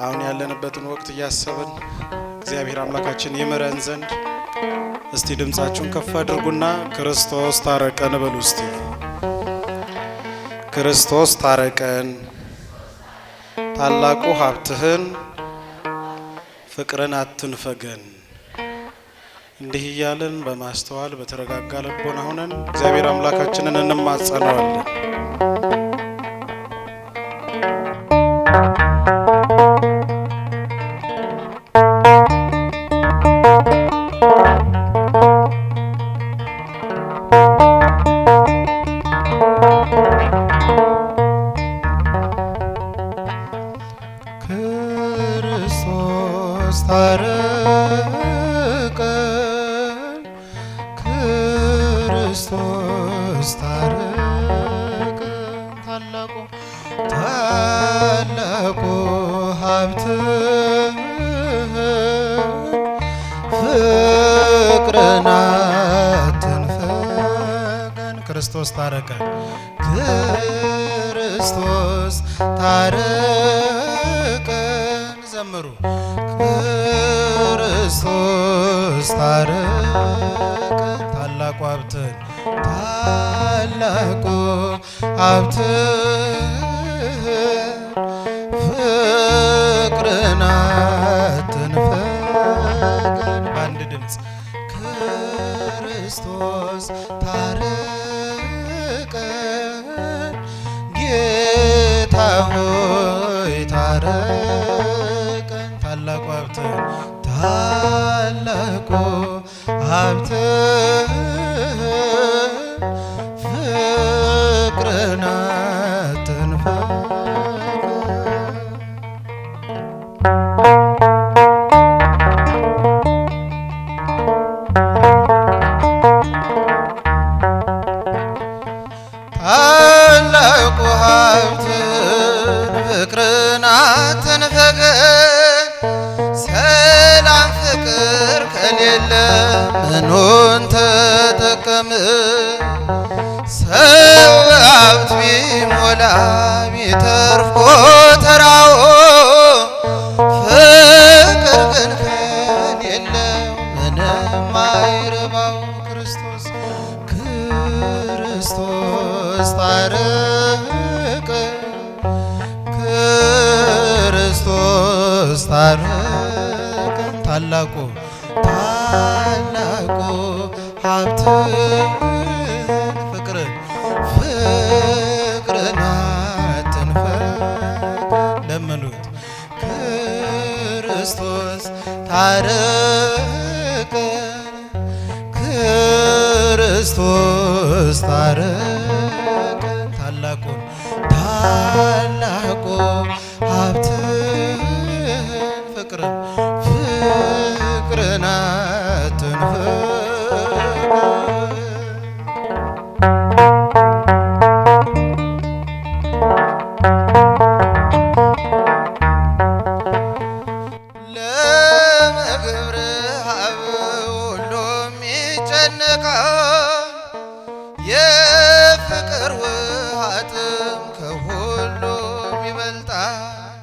አሁን ያለንበትን ወቅት እያሰብን እግዚአብሔር አምላካችን ይምረን ዘንድ እስቲ ድምጻችሁን ከፍ አድርጉና ክርስቶስ ታረቀን በሉ። እስቲ ክርስቶስ ታረቀን፣ ታላቁ ሀብትህን ፍቅርን አትንፈገን። እንዲህ እያልን በማስተዋል በተረጋጋ ልቦና ሆነን እግዚአብሔር አምላካችንን እንማጸነዋለን። ክርስቶስ ታረቀን፣ ክርስቶስ ታረቀን፣ ታላቁ ሀብትህን ፍቅርን አትንፈገን። ክርስቶስ ታረቀን፣ ክርስቶስ ታረቀን። ዘምሩ። ክርስቶስ ታረቀን፣ ታላቁ ሀብትህን ፍቅርን አትንፈገን። በአንድ ድምፅ ክርስቶስ ታረቀን፣ ጌታ ሆይ ታረቀን። ታላቁ ሀብትህን ፍቅርን አትንፈገን። ታላቁ ሀብትህን ፍቅርን አትንፈገን። ሰላም ፍቅር ከሌለ ምኑን ተጠቀምን? ሰው ሀብት ቢሞላ ቢተርፍ ጎተራው፣ ፍቅር ግን ከሌለው ምንም አይረባው። ክርስቶስ ታረቀን፣ ክርስቶስ ታረቀን። ታላቁ ሀብትህን ፍቅርን አትንፈገን። ለምኑት። ክርስቶስ ታረቀን፣ ክርስቶስ ታረቀን። ታላቁ ሀብትህን ፍቅርን አትንፈገን። ለምግብ ረሃብ ሁሉም ይጨነቃል፣ የፍቅር ውሃ ጥም ከሁሉም ይበልጣል።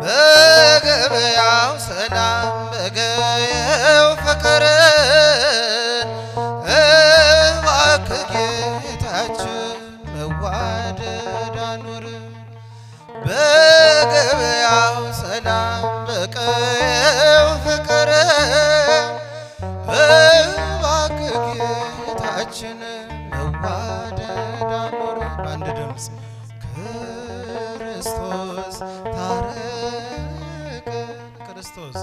በገበያው ሰላም በገበያው ፍቅርን እባክህ ጌታችን መዋደድ አኑርን። በገበያው ሰላም በገበያው ፍቅርን እባክህ ጌታችን መዋደድ አኑርን። በአንድ ድምፅ ክርስቶስ ታረቀን፣ ክርስቶስ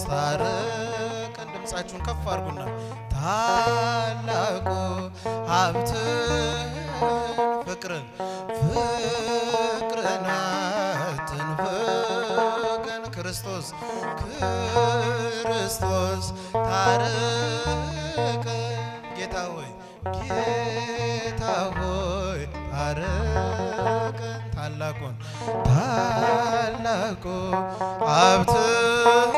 ታረቀን። ድምፃችሁን ከፍ አድርጉና ታላቁ ሀብትህን ፍቅርን አትንፈገን። ክርስቶስ ታረቀን፣ ጌታ ሆይ ታረቀን። ታላቁ ሀብትህን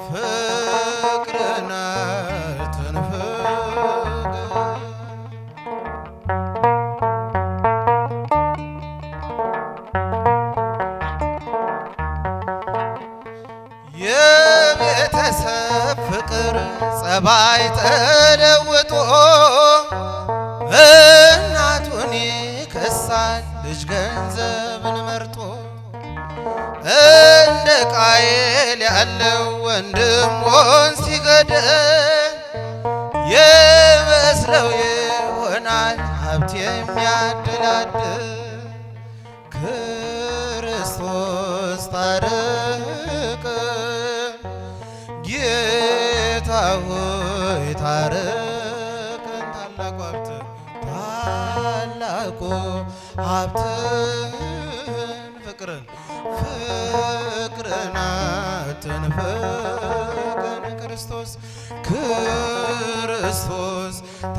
ፍቅርን አትንፈገን። ጸባይ ተለውጦ እናቱን ይከሳል ልጅ ገንዘብን መርጦ። እንደ ቃየል ያለው ወንድሙን ሲገድል ይመስለው ይሆናል ሀብት የሚያደላድል። ክርስቶስ ታረቀን ጌታ ሆይ ታረቀን። ታላቁ ሀብትን ፍቅርን አትንፈገን። ክርስቶስ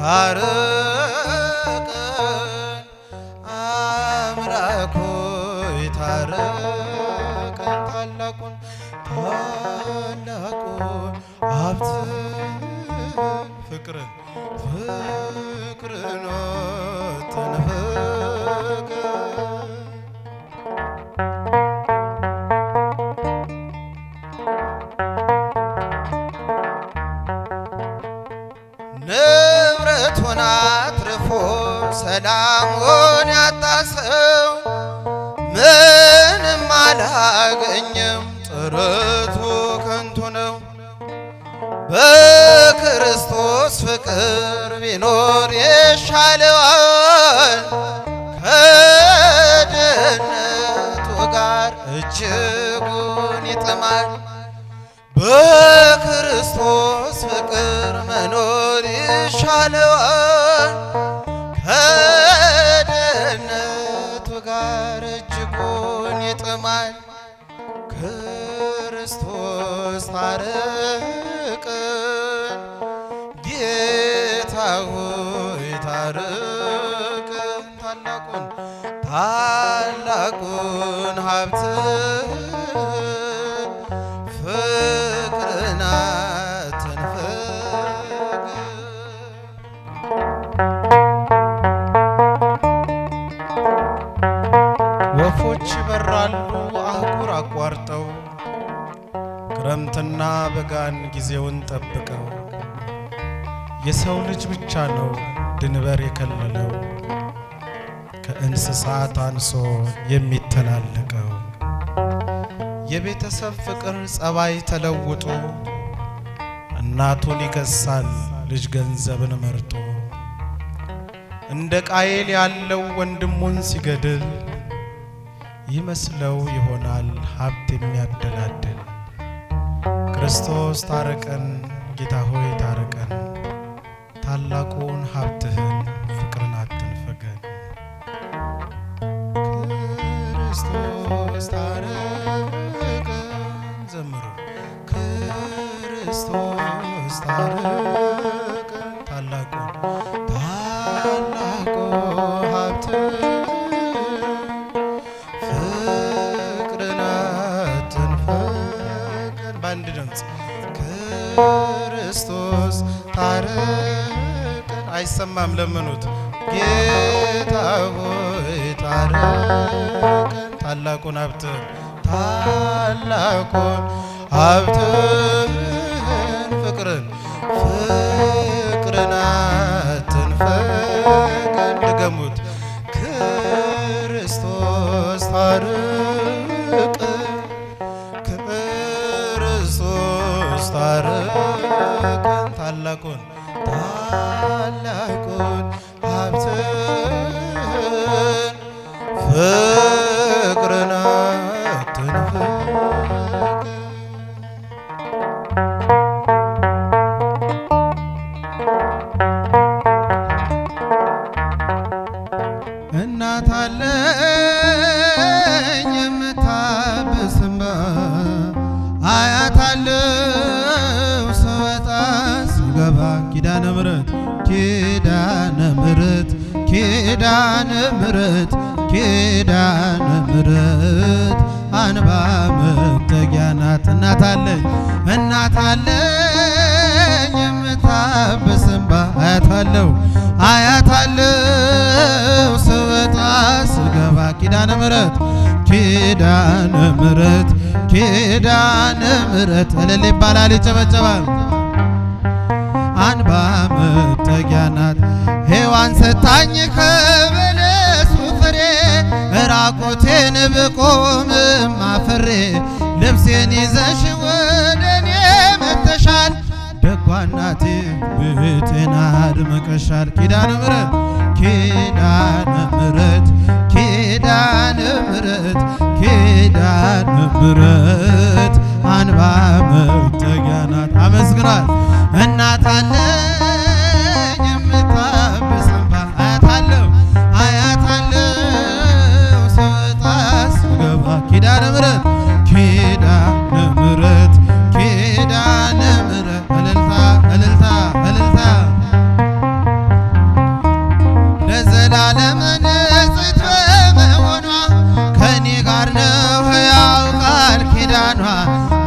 ታረቀን አምላክ ሆይ ታረቀን። ታላቁን ሀብትን ፍቅርን አትንፈገን። ንብረቱን አትርፎ ሰላሙን ያጣ ሰው ምንም አላገኘም፣ ጥረቱ ከንቱ ነው። በክርስቶስ ፍቅር ቢኖር ይሻለዋል፣ ከድህነቱ ጋር እጅጉን ይጥማል። በክርስቶስ ፍቅር መኖር ይሻለዋል፣ ከድህነቱ ጋር እጅጉን ይጥማል። ክርስቶስ ታረቀን ጌታ ሆይ ታረቀን። ታላቁን ሀብትን ፍቅርን አትንፈገን። ወፎች ይበራሉ አህጉር አቋርጠው ክረምትና በጋን ጊዜውን ጠብቀው። የሰው ልጅ ብቻ ነው ድንበር የከለለው ከእንስሳት አንሶ የሚተላለቀው። የቤተሰብ ፍቅር ጸባይ ተለውጦ እናቱን ይከሳል ልጅ ገንዘብን መርጦ። እንደ ቃየል ያለው ወንድሙን ሲገድል ይመስለው ይሆናል ሀብት የሚያደላድል። ክርስቶስ ታረቀን ጌታ ሆይ ታረቀን፣ ታላቁን ሀብትህን ፍቅርን አትንፈገን። ክርስቶስ ታረቀን ዘምሩ። ክርስቶስ ታረቀን ታላቁን ሀብትን ፍቅርን አትንፈገን። በአንድ ድምፅ ክርስቶስ ታረቀን። አይሰማም ለምኑት። ጌታ ሆይ ታረቀን ታላቁን ሀብትን ፍቅርን አትንፈገን። ድገሙት። ክርስቶስ ታረቀን ታላቁን ሀብትን ፍቅርን አትንፈገን። እናት አለኝ የምታብስም አያት አለው ስወጣ ስገባ። ኪዳነ ምሕረት ኪዳነ ምሕረት ኪዳነ ምሕረት ኪዳነ ምሕረት አንባ መጠጊያ ናት። እናት አለኝ የምታብስም አያት አለው ስወጣ ስገባ። ኪዳነ ምሕረት ኪዳነ ምሕረት እልል ይባላል ይጨበጨባል። አንባ መጠጊያ ናት። ሔዋን ሰታኝ ከበለሱ ፍሬ ራቁቴን ብቆምም አፍሬ ልብሴን ይዘሽ ወደኔ መጥተሻል። ደጓ እናቴ ቤቴን አድምቀሻል። ኪዳነ ምሕረት ኪዳነ ምሕረት ኪዳነ ምሕረት ኪዳነ ምሕረት አንባ መጠጊያ ናት። አመስግናት። እናት አለኝ የምታብስ እንባ አያት አለው ስወጣ ስገባ ኪዳነ ምሕረት ኪዳነ ምሕረት ኪዳነ ምሕረት እልልታ እልልታ እልልታ ለዘላለም ንጽሕት በመሆኗ ከኔ ጋር ነው ሕያው ቃል ኪዳኗ።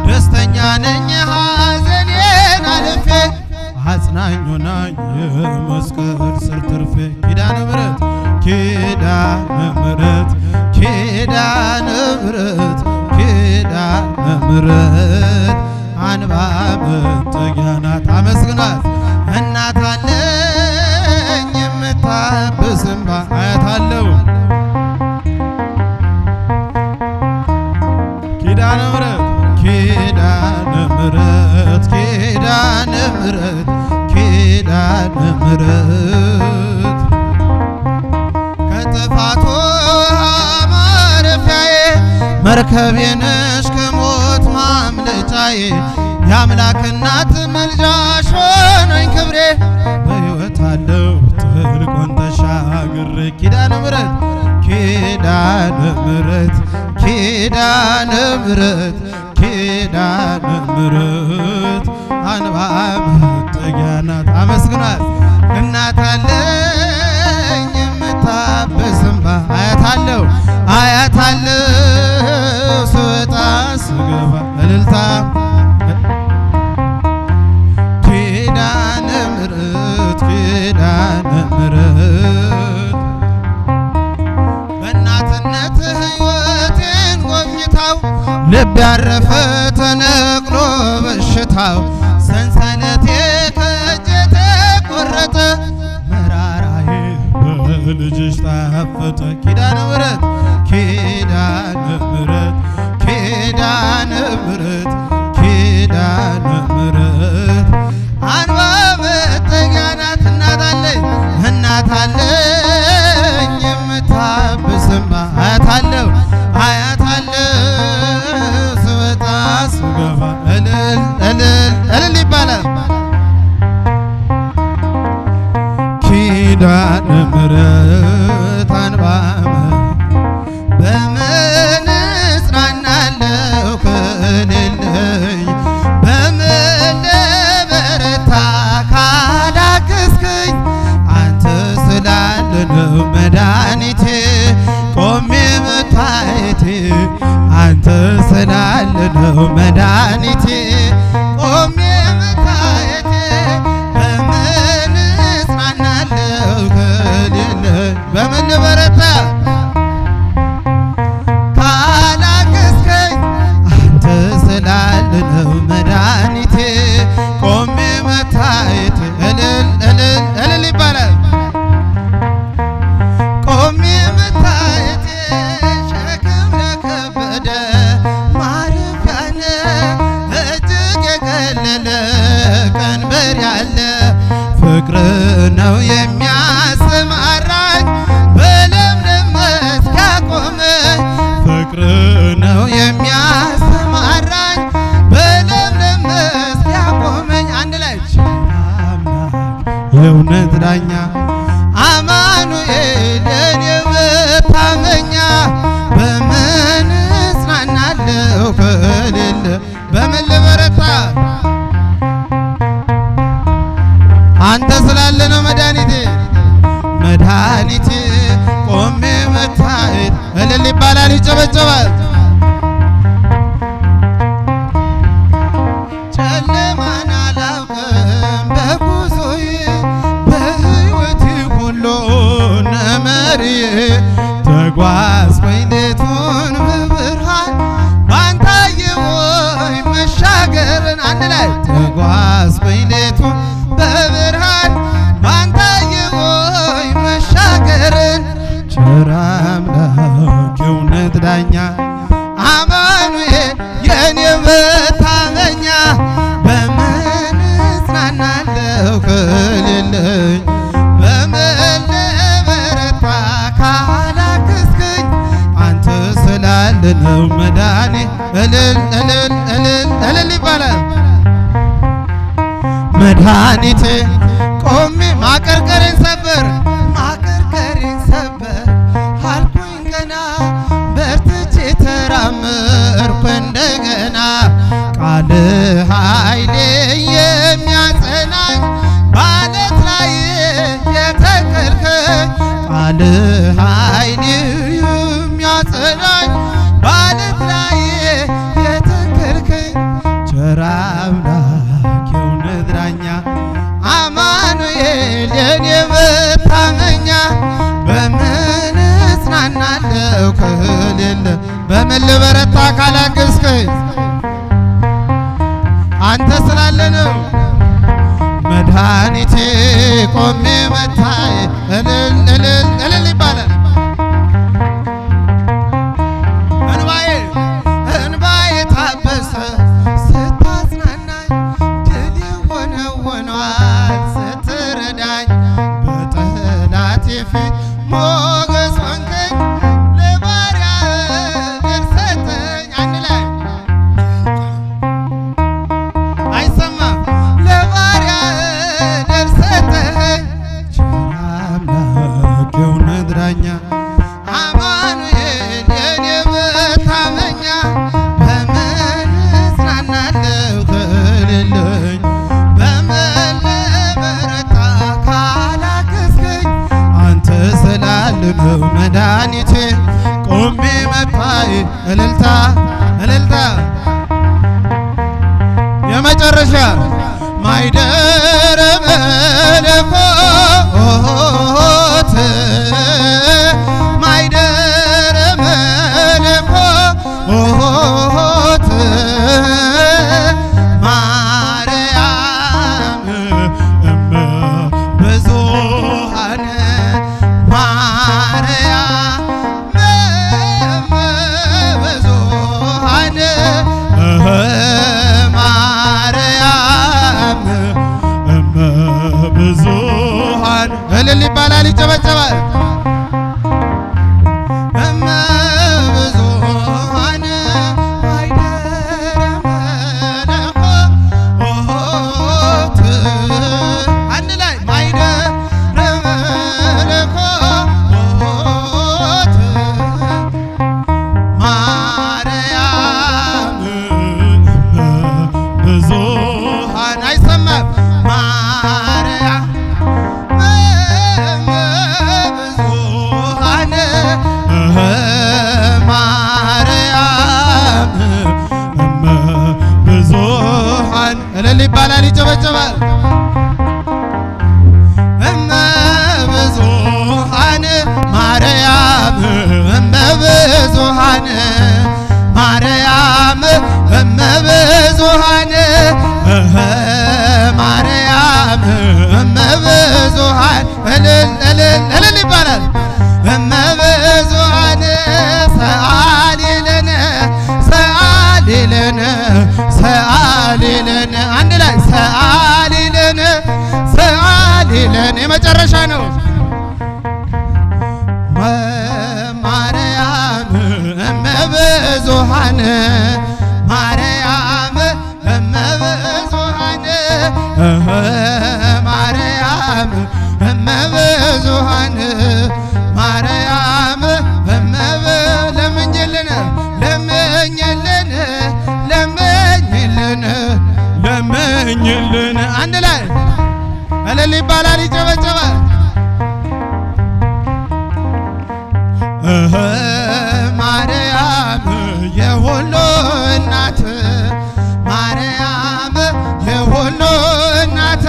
ደስተኛ ነኝ ሐዘኔን አልፌ አጽናኝ ሆናኝ የመስቀል ስር ትርፌ ኪዳነ ምሕረት ኪዳነ ምሕረት ኪዳነ ምሕረት ኪዳነ ምሕረት አንባ መጠጊያ ናት። አመስግናት። እናት አለኝ የምታብስ እንባ አያት አለው ኪዳነ ምሕረት ኪዳነ ምሕረት ኪዳነ ምሕረት ኪዳነ ምሕረት ከጥፋት ውሃ ማረፊያዬ መርከቤ ነሽ ከሞት ማምለጫዬ የአምላክ እናት ምልጃሽ ሆኖኝ ክብሬ በሕይወት አለው ጥልቁን ተሻግሬ ኪዳነ ምሕረት ኪዳነ ምሕረት ኪዳነ ምሕረት ኪዳነ ምሕረት አንባ መጠጊያ ናት። አመስግናት። እናት አለኝ የምታብስ እንባ አያት አለው ስወጣ ስገባ እልልታ ኪዳነ ምሕረት ኪዳነ ምሕረት በእናትነት ሕይወቴን ጎብኝታው ልብ ያረፈ ተነቅሎ በሽታው ሰንሰለቴ ከእጄ ተቆረጠ መራራዬ በልጅሽ ጣፈጠ ኪዳነ ምሕረት ኪዳነ ምሕረት ኪዳነ ምሕረት ኪዳነ ምሕረት አንባ መጠጊያ ናት። እናት አለኝ የምታብስ እንባ አያት አለው ስወጣ ስገባ እልል እልል እልል ይባላል። ኪዳነ ምሕረት አንባ በምን እጽናናለሁ ከሌለኝ በምን ልበረታ ካላገዝከኝ አንተ ስላለ ነው መድኃኒቴ ቆሜ መታየቴ አንተ ስላለ ነው መድኃኒቴ ቆሜ መታየቴ በምን እጽናናለሁ ከሌለኝ በምን ልበረታ ካላገዝከኝ አንተ ስላለ ነው መድኃኒቴ ቆሜ መታየቴ እልል እልል እልል ይባላል። ቆሜ መታየቴ ሸክም ለከበደ ማረፊያ ነህ እጅግ የቀለለ ቀንበር ያለ ፍቅር ነው የሚያሰማራኝ በለምለም መስክ ያቆመኝ ፍቅር ነው የሚያሰማራኝ በለምለም መስክ ያቆመኝ አንድ ላይ አምላክ የእውነት ዳኛ አማኑኤል የኔ መታመኛ በምን እጽናናለሁ ከሌለ በምን ልበረታ አንተ ስላለ ነው መድኃኒቴ ቆሜ መታየት እልል ይባላል ይጨበጨባል። ጨለማን አላውቅም በጉዞዬ በሕይወቴ ሁሉ ነመርዬ ተጓዝኩኝ ሌቱን በብርሃን ባንተ አየሁኝ መሻገርን አንድ ላይ ተጓዝኩኝ ሌቱን ዳኛ አማኑኤል የኔ መታመኛ በምን እጽናናለሁ ከሌለኝ በምን ልበረታ ካላገዝከኝ አንተ ስላለ ነው መዳኔ እልል እልል እልል እልል ይባላል መድኃኒቴ ቆሜ ማቀርቀሬን ሰበር አልኩኝ ገና በርትቼ ተራመድኩ እንደገና ቃልህ ኃይሌ የሚያጸናኝ በዓለት ላይ የተከልከኝ ቃልህ ኃይሌ የሚያጸናኝ በዓለት ላይ የተከልከኝ ቸር አምላክ የእውነት ዳኛ አማኑኤል የኔ መታመኛ በምን እጽናናለሁ ከሌለ በምን ልበረታ ካላገዝከኝ አንተ ስላለ ነው መድኃኒቴ ቆሜ መታዬ እልል እልል እልል ይባላል እንባዬ ታበሰ ስታጽናናኝ ድል የሆነው ሆኗል ስትረዳኝ በጠላቴ ፊት ሞገስ ሆንከኝ ለባሪያ ድል ሰጠኝ አንድ ላይ አይሰማም ለባሪያ ድል ሰጠኝ ቸር አምላክ የእውነት ዳኛ አማኑኤል የኔ መታመኛ በምን እጽናናለሁ ከሌለኝ በምን ልበረታ ካላገዝከኝ አንተ ስላለ ነው መድኃኒቴ ቆሜ መታዬ እልልታ እልልታ የመጨረሻ ማይደረ መለኮት ማይደረ መለኮት ማርያም እመ ብዙኃን ማርያም እመ ብዙኃን ማርያም እመ ብዙኃን እልል ይባላል ይጨበጨባል እመ ብዙኃን ማይደረ መለኮት አንድ ላይ ማይደረ መለኮት ማርያም እመ ብዙኃን አይሰማም ማርያም እመ ብዙኃን ማርያም እመ ብዙኃን እልል ይባላል ይጨበጨባል እመ ብዙኃን ማርያም እመ ብዙኃን ማርያም እመ ብዙኃን ማርያም እመ ብዙኃን እልል እልል እልል ይባላል እመ ብዙኃን ሰአሊ ለነ ሰአሊ ለነ ሰአሊ ለነ አንድ ላይ ሰአሊ ለነ ሰአሊ ለነ የመጨረሻ ነው ማርያም እመ ብዙኃን ማርያም እመ ብዙኃን ማርያም እመ ብዙኃን ማርያም እመ ለምኝልን ለምኝልን ለምኝልን ለምኝልን አንድ ላይ እልል ይባላል ይጨበጨባል ማርያም የሁሉ እናት ማርያም የሁሉ እናት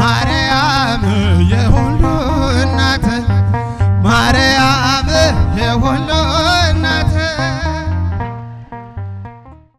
ማርያም የሁሉ እናት ማርያም የሁሉ